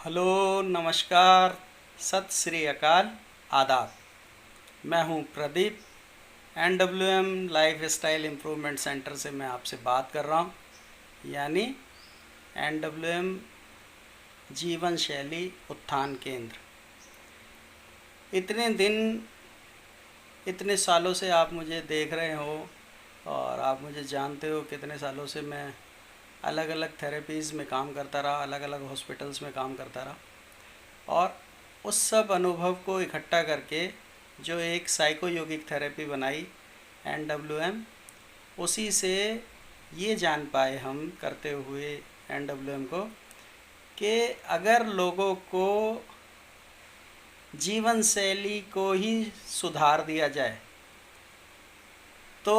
Hello, नमस्कार, सत श्री अकाल, आदाब। मैं हूं Pradeep. NWM life style improvement centre से मैं आपसे बात कर रहा हूं, यानी NWM जीवन शैली उत्थान केंद्र। इतने दिन, इतने सालों से आप मुझे देख रहे हो और आप मुझे जानते हो। कितने सालों से मैं अलग अलग थेरेपीज़ में काम करता रहा, अलग अलग हॉस्पिटल्स में काम करता रहा, और उस सब अनुभव को इकट्ठा करके जो एक साइको योगिक थेरेपी बनाई NWM, उसी से ये जान पाए हम करते हुए NWM को कि अगर लोगों को जीवन शैली को ही सुधार दिया जाए तो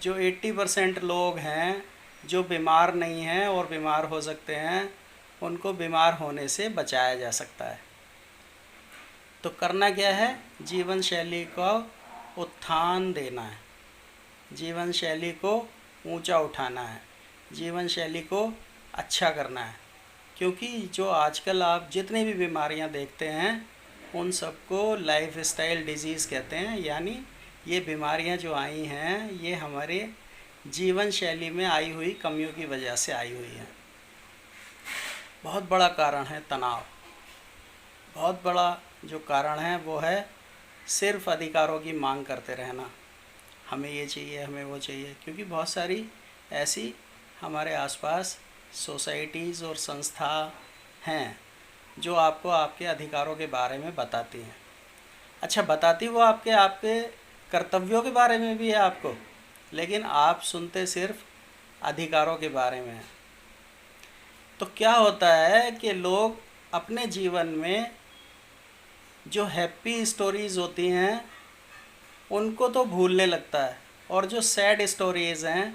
जो 80% लोग हैं जो बीमार नहीं हैं और बीमार हो सकते हैं, उनको बीमार होने से बचाया जा सकता है। तो करना क्या है? जीवन शैली को उत्थान देना है, जीवन शैली को ऊंचा उठाना है, जीवन शैली को अच्छा करना है। क्योंकि जो आजकल आप जितनी भी बीमारियां देखते हैं उन सबको लाइफ स्टाइल डिजीज़ कहते हैं। यानी ये बीमारियां जो आई हैं ये हमारे जीवन शैली में आई हुई कमियों की वजह से आई हुई हैं। बहुत बड़ा कारण है तनाव। बहुत बड़ा जो कारण है वो है सिर्फ अधिकारों की मांग करते रहना, हमें ये चाहिए, हमें वो चाहिए। क्योंकि बहुत सारी ऐसी हमारे आसपास सोसाइटीज़ और संस्था हैं जो आपको आपके अधिकारों के बारे में बताती हैं। अच्छा, बताती वो आपके आपके कर्तव्यों के बारे में भी है आपको, लेकिन आप सुनते सिर्फ अधिकारों के बारे में हैं। तो क्या होता है कि लोग अपने जीवन में जो हैप्पी स्टोरीज़ होती हैं उनको तो भूलने लगता है, और जो सैड स्टोरीज़ हैं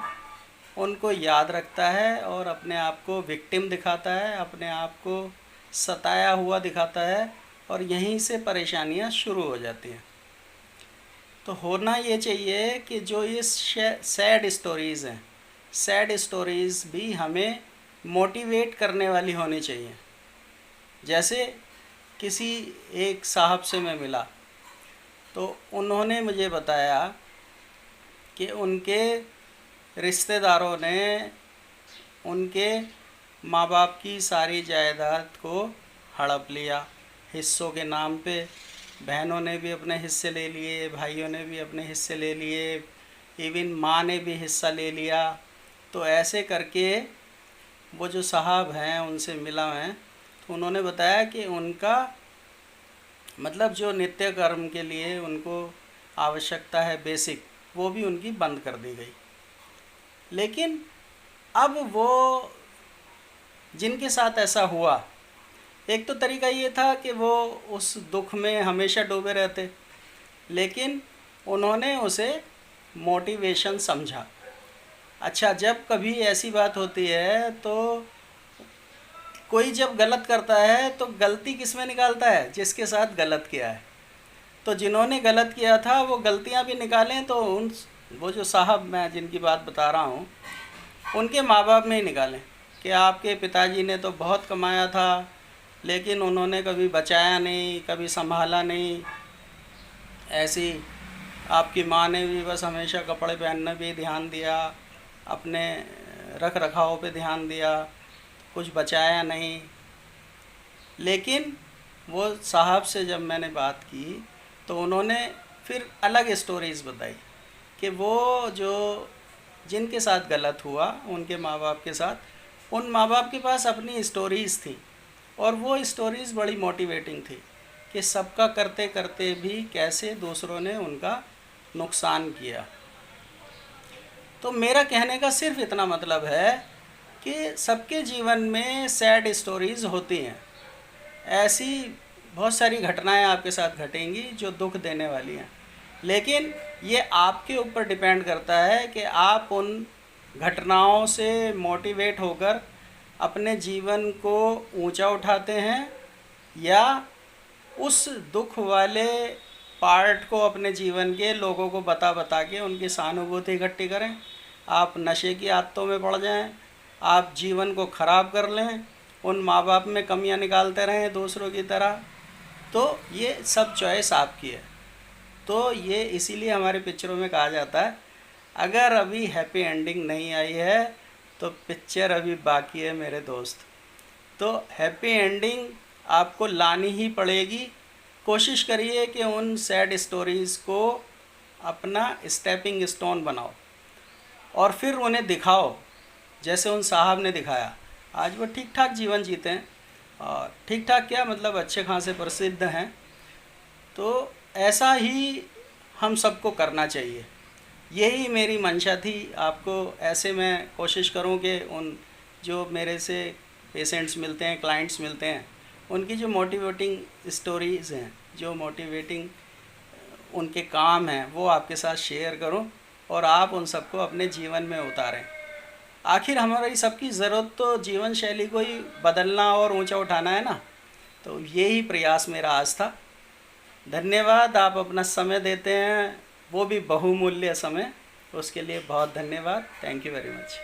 उनको याद रखता है और अपने आप को विक्टिम दिखाता है, अपने आप को सताया हुआ दिखाता है, और यहीं से परेशानियां शुरू हो जाती हैं। तो होना ये चाहिए कि जो ये सैड स्टोरीज़ हैं, सैड स्टोरीज़ भी हमें मोटिवेट करने वाली होनी चाहिए। जैसे किसी एक साहब से मैं मिला तो उन्होंने मुझे बताया कि उनके रिश्तेदारों ने उनके माँ बाप की सारी जायदाद को हड़प लिया हिस्सों के नाम पे। बहनों ने भी अपने हिस्से ले लिए, भाइयों ने भी अपने हिस्से ले लिए, इवन माँ ने भी हिस्सा ले लिया। तो ऐसे करके वो जो साहब हैं उनसे मिला मैं, तो उन्होंने बताया कि उनका मतलब जो नित्य कर्म के लिए उनको आवश्यकता है बेसिक, वो भी उनकी बंद कर दी गई। लेकिन अब वो जिनके साथ ऐसा हुआ, एक तो तरीका ये था कि वो उस दुख में हमेशा डूबे रहते, लेकिन उन्होंने उसे मोटिवेशन समझा। अच्छा, जब कभी ऐसी बात होती है तो कोई जब गलत करता है तो गलती किस में निकालता है? जिसके साथ गलत किया है। तो जिन्होंने गलत किया था वो गलतियां भी निकालें तो वो जो साहब मैं जिनकी बात बता रहा हूँ उनके माँ बाप में ही निकालें कि आपके पिताजी ने तो बहुत कमाया था, लेकिन उन्होंने कभी बचाया नहीं, कभी संभाला नहीं। ऐसी आपकी माँ ने भी बस हमेशा कपड़े पहनने पे ध्यान दिया, अपने रख रखाव पे ध्यान दिया, कुछ बचाया नहीं। लेकिन वो साहब से जब मैंने बात की तो उन्होंने फिर अलग स्टोरीज़ बताई कि वो जो जिनके साथ गलत हुआ उनके माँ बाप के साथ, उन माँ बाप के पास अपनी स्टोरीज़ थी, और वो स्टोरीज़ बड़ी मोटिवेटिंग थी कि सबका करते करते भी कैसे दूसरों ने उनका नुकसान किया। तो मेरा कहने का सिर्फ इतना मतलब है कि सबके जीवन में सैड स्टोरीज़ होती हैं। ऐसी बहुत सारी घटनाएं आपके साथ घटेंगी जो दुख देने वाली हैं, लेकिन ये आपके ऊपर डिपेंड करता है कि आप उन घटनाओं से मोटिवेट होकर अपने जीवन को ऊंचा उठाते हैं, या उस दुख वाले पार्ट को अपने जीवन के लोगों को बता बता के उनकी सहानुभूति इकट्ठी करें। आप नशे की आदतों में पड़ जाएं, आप जीवन को ख़राब कर लें, उन माँ बाप में कमियां निकालते रहें दूसरों की तरह, तो ये सब चॉइस आपकी है। तो ये इसीलिए हमारे पिक्चरों में कहा जाता है, अगर अभी हैप्पी एंडिंग नहीं आई है तो पिक्चर अभी बाकी है मेरे दोस्त। तो हैप्पी एंडिंग आपको लानी ही पड़ेगी। कोशिश करिए कि उन सैड स्टोरीज़ को अपना स्टेपिंग स्टोन बनाओ और फिर उन्हें दिखाओ, जैसे उन साहब ने दिखाया। आज वो ठीक ठाक जीवन जीते हैं, और ठीक ठाक क्या मतलब अच्छे खासे प्रसिद्ध हैं। तो ऐसा ही हम सबको करना चाहिए। यही मेरी मंशा थी। आपको ऐसे मैं कोशिश करूं कि उन जो मेरे से पेशेंट्स मिलते हैं, क्लाइंट्स मिलते हैं, उनकी जो मोटिवेटिंग स्टोरीज़ हैं, जो मोटिवेटिंग उनके काम हैं, वो आपके साथ शेयर करूं और आप उन सबको अपने जीवन में उतारें। आखिर हमारी सबकी ज़रूरत तो जीवन शैली को ही बदलना और ऊंचा उठाना है ना। तो यही प्रयास मेरा आज था। धन्यवाद, आप अपना समय देते हैं, वो भी बहुमूल्य समय। उसके लिए बहुत धन्यवाद। Thank you very much.